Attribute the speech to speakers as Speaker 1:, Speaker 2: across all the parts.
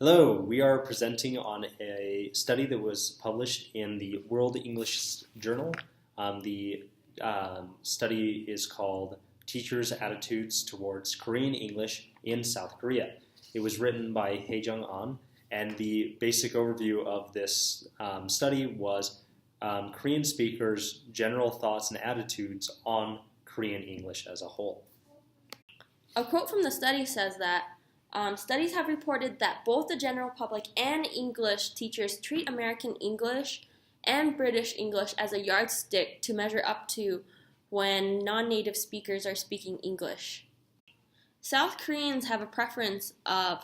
Speaker 1: Hello, we are presenting on a study that was published in the World English Journal. The study is called Teachers' Attitudes Towards Korean English in South Korea. It was written by Hyejeong, and the basic overview of this study was Korean speakers' general thoughts and attitudes on Korean English as a whole.
Speaker 2: A quote from the study says that studies have reported that both the general public and English teachers treat American English and British English as a yardstick to measure up to when non-native speakers are speaking English. South Koreans have a preference of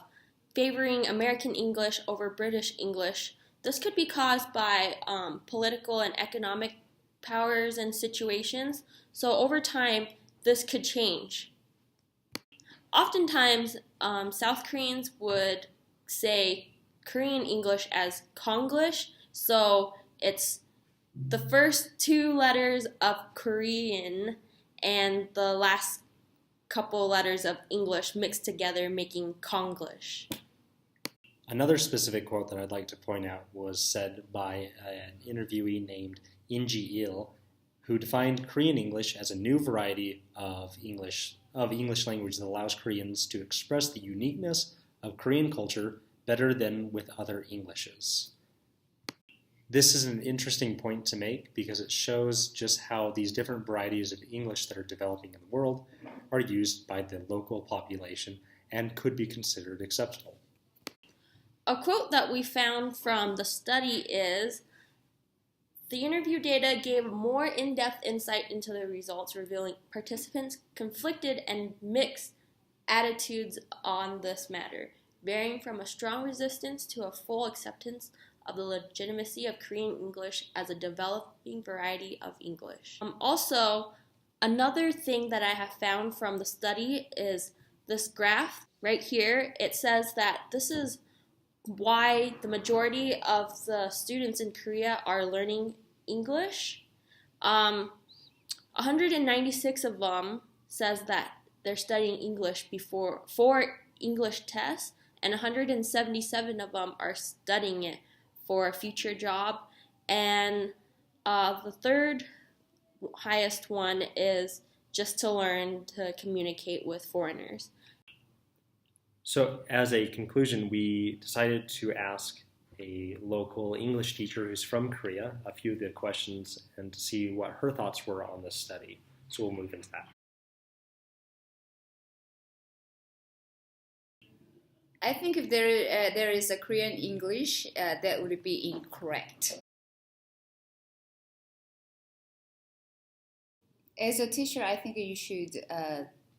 Speaker 2: favoring American English over British English. This could be caused by political and economic powers and situations, so over time this could change. Oftentimes, South Koreans would say Korean English as Konglish, so it's the first two letters of Korean and the last couple letters of English mixed together, making Konglish.
Speaker 1: Another specific quote that I'd like to point out was said by an interviewee named Inje-il, who defined Korean English as a new variety of English language that allows Koreans to express the uniqueness of Korean culture better than with other Englishes. This is an interesting point to make because it shows just how these different varieties of English that are developing in the world are used by the local population and could be considered acceptable.
Speaker 2: A quote that we found from the study is, "The interview data gave more in-depth insight into the results, revealing participants' conflicted and mixed attitudes on this matter, varying from a strong resistance to a full acceptance of the legitimacy of Korean English as a developing variety of English." Also, another thing that I have found from the study is this graph right here. It says that this is why the majority of the students in Korea are learning English. 196 of them says that they're studying English for English tests, and 177 of them are studying it for a future job. And the third highest one is just to learn to communicate with foreigners.
Speaker 1: So as a conclusion, we decided to ask a local English teacher who's from Korea a few of the questions and to see what her thoughts were on this study. So we'll move into that.
Speaker 3: I think if there is a Korean English, that would be incorrect. As a teacher, I think you should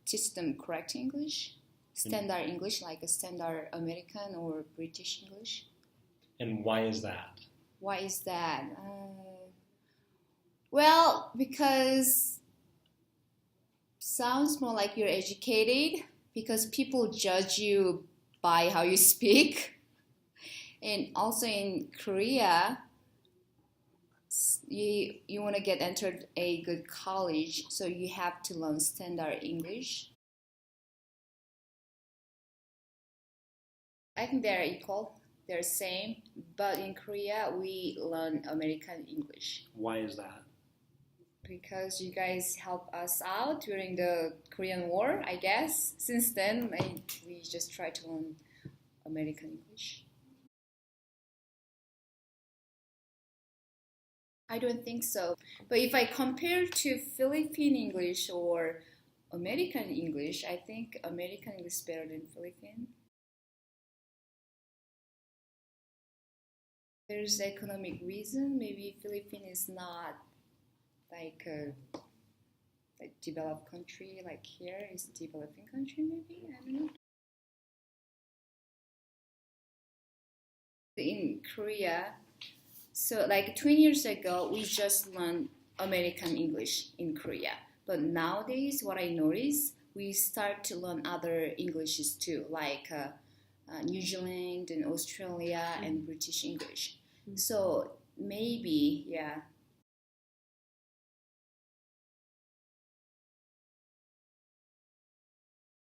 Speaker 3: teach them correct English, standard English, like a standard American or British English.
Speaker 1: And why is that?
Speaker 3: Why is that? Well, because sounds more like you're educated, because people judge you by how you speak. And also in Korea, you want to get entered a good college, so you have to learn standard English. I think they're equal. They're same, but in Korea we learn American English.
Speaker 1: Why is that?
Speaker 3: Because you guys help us out during the Korean War, I guess. Since then, we just try to learn American English. I don't think so. But if I compare to Philippine English or American English, I think American English is better than Philippine. There's economic reason. Maybe Philippines is not like a developed country like here is a developing country, maybe. I don't know. In Korea, so like 20 years ago, we just learned American English in Korea. But nowadays, what I notice, we start to learn other Englishes too, like New Zealand and Australia and British English. So maybe,